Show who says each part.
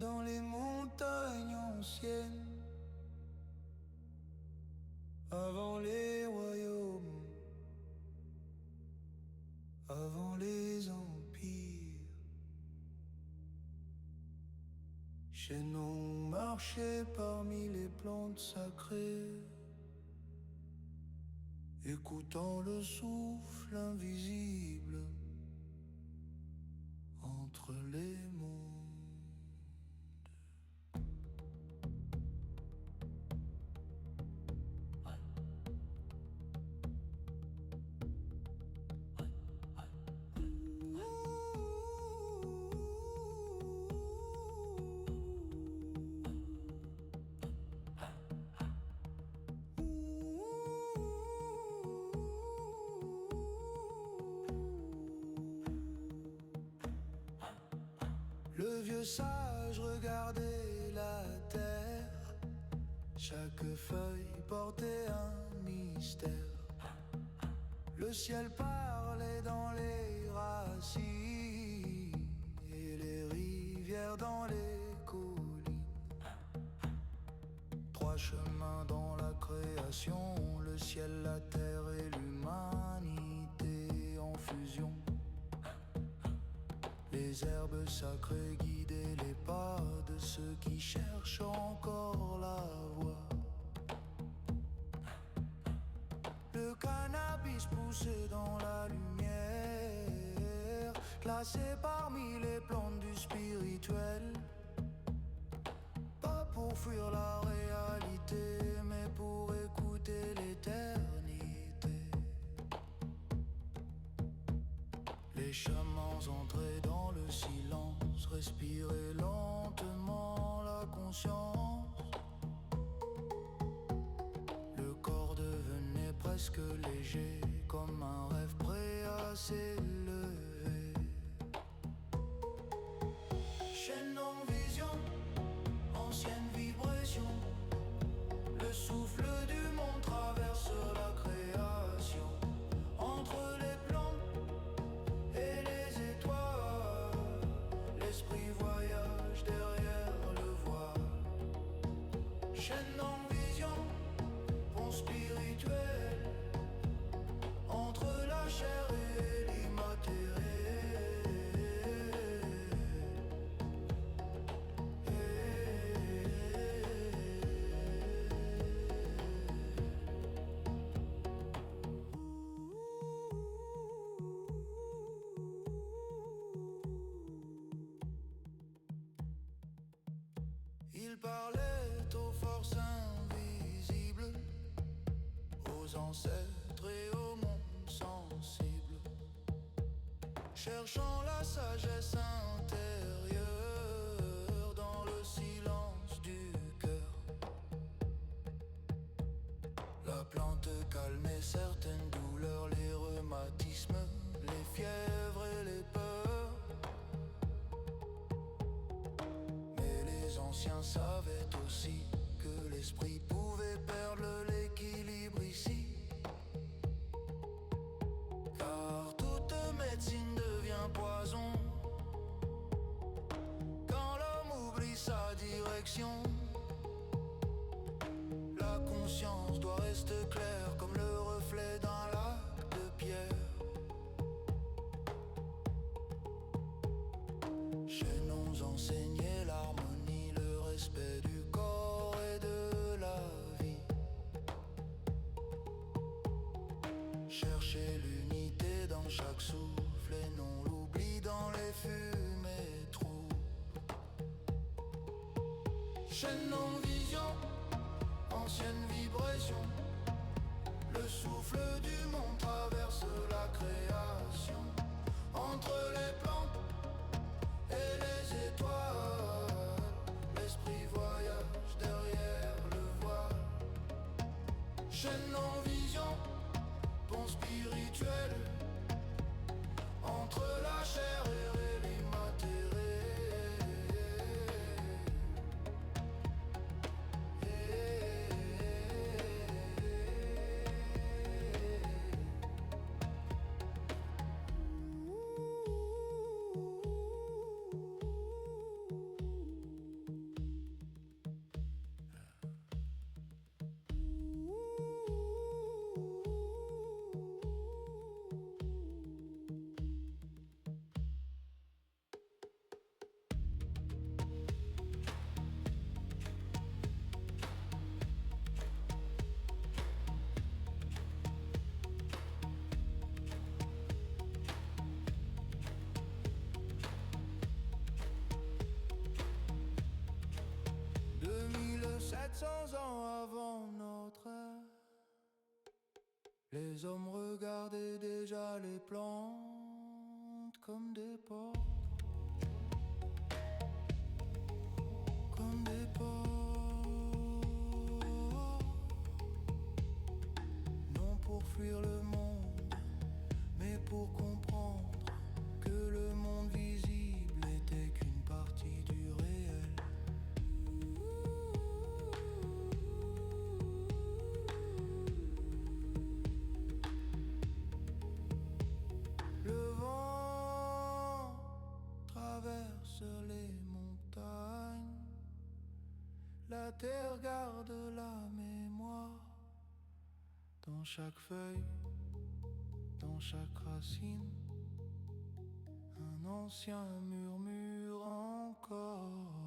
Speaker 1: dans les montagnes anciennes, avant les royaumes, avant les empires. Chez nous marchait parmi les plantes sacrées, écoutant le souffle invisible entre les mondes. Le vieux sage regardait la terre, chaque feuille portait un mystère. Le ciel parlait dans les racines et les rivières dans les collines. Trois chemins dans la création, le ciel, la terre et l'humanité en fusion. Les herbes sacrées guidaient les pas de ceux qui cherchent encore la voie. Le cannabis poussait dans la lumière, classé parmi les plantes du spirituel. Pas pour fuir la réalité, mais pour écouter l'éternité. Les chamans entraient dans le silence, respiraient lentement la conscience. Le corps devenait presque léger, comme un rêve prêt à s'élever. Chaîne en vision, ancienne vibration. Le souffle du monde traverse la création. Entre les plantes et les étoiles, l'esprit voyage derrière le voile. Chaîne en vision, pont spirituel, entre la chair et l'immatériel. Il parlait aux forces invisibles, aux ancêtres et au monde sensible, cherchant la sagesse intérieure dans le silence du cœur. La plante calmait certaines douleurs, les rhumatismes, les fièvres et les peurs. Les anciens savaient aussi que l'esprit pouvait perdre l'équilibre ici. Car toute médecine devient poison quand l'homme oublie sa direction. La conscience doit rester claire comme le reflet d'un lac de pierre. Chez nous enseignait l'harmonie, le respect du corps et de la vie. Chercher l'unité dans chaque souffle et non l'oubli dans les fumées troubles. Chaîne en vision, ancienne vibration. Le souffle du monde traverse la création. Entre les plantes et les étoiles, l'esprit voyage derrière le voile. Chaîne en vision, pont spirituel, entre la chair et l'immatériel. 400 ans avant notre ère. Les hommes regardaient déjà les plantes comme des porcs, comme des porcs. Non pour fuir le monde, mais pour comprendre que le monde visible était qu'une partie du réel. Le vent traverse les montagnes, la terre garde la mémoire. Dans chaque feuille, dans chaque racine, un ancien murmure encore.